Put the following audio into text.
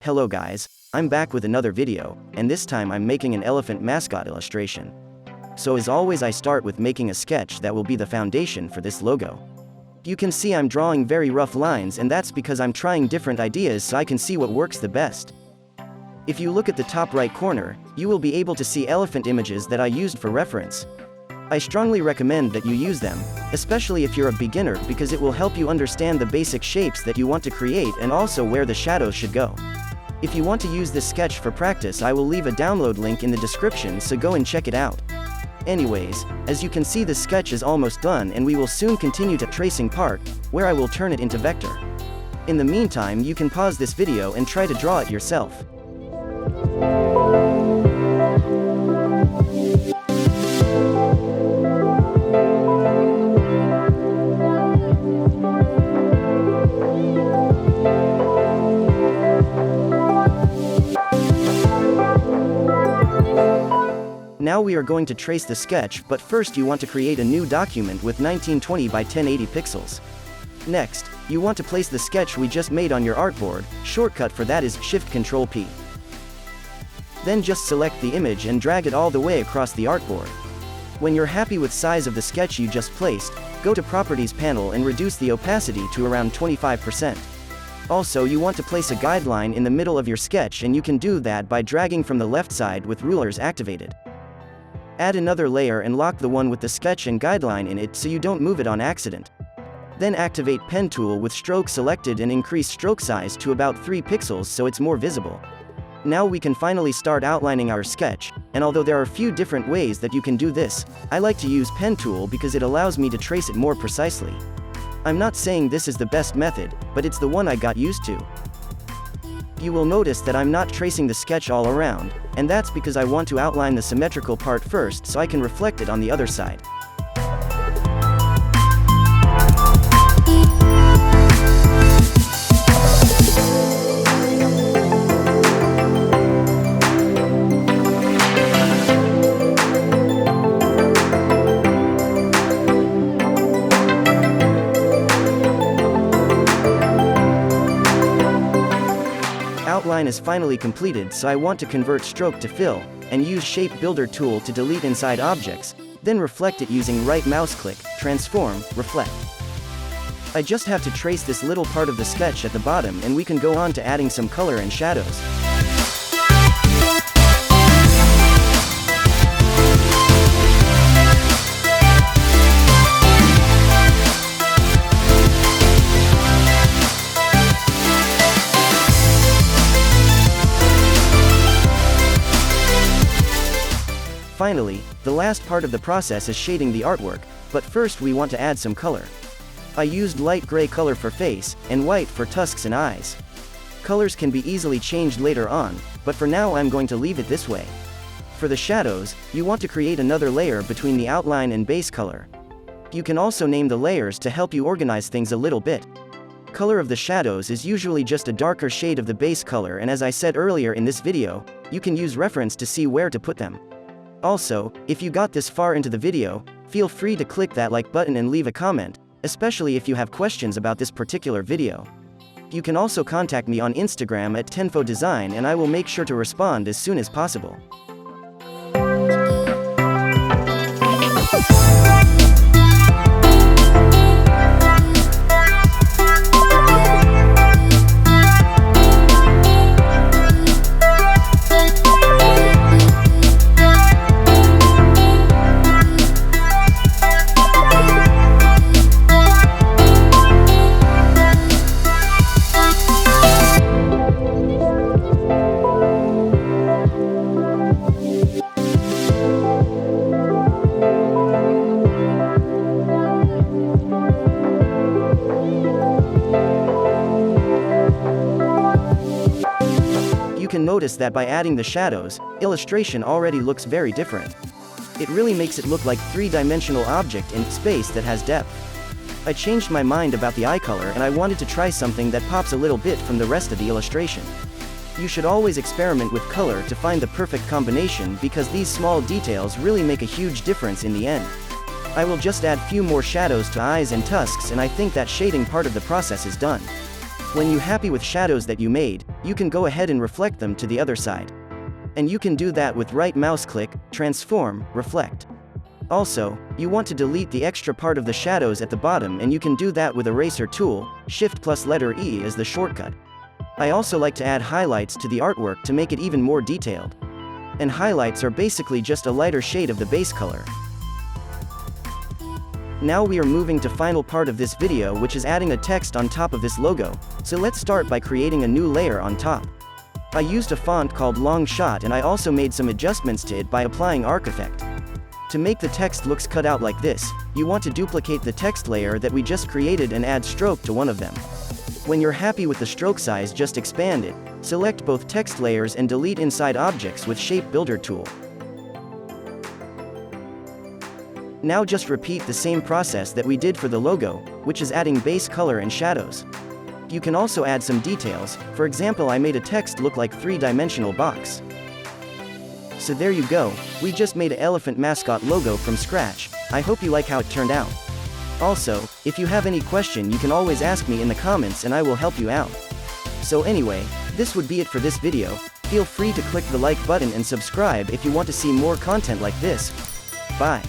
Hello guys, I'm back with another video, and this time I'm making an elephant mascot illustration. So as always I start with making a sketch that will be the foundation for this logo. You can see I'm drawing very rough lines, and that's because I'm trying different ideas so I can see what works the best. If you look at the top right corner, you will be able to see elephant images that I used for reference. I strongly recommend that you use them, especially if you're a beginner, because it will help you understand the basic shapes that you want to create and also where the shadows should go. If you want to use this sketch for practice, I will leave a download link in the description, so go and check it out. Anyways, as you can see, the sketch is almost done and we will soon continue to tracing part, where I will turn it into vector. In the meantime, you can pause this video and try to draw it yourself. Now we are going to trace the sketch, but first you want to create a new document with 1920 by 1080 pixels. Next, you want to place the sketch we just made on your artboard. Shortcut for that is Shift-Control-P. Then just select the image and drag it all the way across the artboard. When you're happy with size of the sketch you just placed, go to Properties panel and reduce the opacity to around 25%. Also, you want to place a guideline in the middle of your sketch, and you can do that by dragging from the left side with rulers activated. Add another layer and lock the one with the sketch and guideline in it so you don't move it on accident. Then activate Pen tool with stroke selected and increase stroke size to about 3 pixels so it's more visible. Now we can finally start outlining our sketch, and although there are a few different ways that you can do this, I like to use Pen tool because it allows me to trace it more precisely. I'm not saying this is the best method, but it's the one I got used to. You will notice that I'm not tracing the sketch all around, and that's because I want to outline the symmetrical part first so I can reflect it on the other side. Outline is finally completed, so I want to convert stroke to fill, and use Shape Builder tool to delete inside objects, then reflect it using right mouse click, transform, reflect. I just have to trace this little part of the sketch at the bottom, and we can go on to adding some color and shadows. Finally, the last part of the process is shading the artwork, but first we want to add some color. I used light gray color for face, and white for tusks and eyes. Colors can be easily changed later on, but for now I'm going to leave it this way. For the shadows, you want to create another layer between the outline and base color. You can also name the layers to help you organize things a little bit. Color of the shadows is usually just a darker shade of the base color, and as I said earlier in this video, you can use reference to see where to put them. Also, if you got this far into the video, feel free to click that like button and leave a comment, especially if you have questions about this particular video. You can also contact me on Instagram at tenfodesign, and I will make sure to respond as soon as possible. You can notice that by adding the shadows, illustration already looks very different. It really makes it look like three-dimensional object in space that has depth. I changed my mind about the eye color, and I wanted to try something that pops a little bit from the rest of the illustration. You should always experiment with color to find the perfect combination, because these small details really make a huge difference in the end. I will just add few more shadows to eyes and tusks, and I think that shading part of the process is done. When you're happy with shadows that you made, you can go ahead and reflect them to the other side. And you can do that with right mouse click, transform, reflect. Also, you want to delete the extra part of the shadows at the bottom, and you can do that with eraser tool, Shift plus letter E is the shortcut. I also like to add highlights to the artwork to make it even more detailed. And highlights are basically just a lighter shade of the base color. Now we are moving to final part of this video, which is adding a text on top of this logo, so let's start by creating a new layer on top. I used a font called Long Shot, and I also made some adjustments to it by applying Arc Effect. To make the text looks cut out like this, you want to duplicate the text layer that we just created and add stroke to one of them. When you're happy with the stroke size, just expand it, select both text layers and delete inside objects with Shape Builder tool. Now just repeat the same process that we did for the logo, which is adding base color and shadows. You can also add some details, for example I made a text look like 3-dimensional box. So there you go, we just made an elephant mascot logo from scratch. I hope you like how it turned out. Also, if you have any question you can always ask me in the comments and I will help you out. So anyway, this would be it for this video. Feel free to click the like button and subscribe if you want to see more content like this. Bye.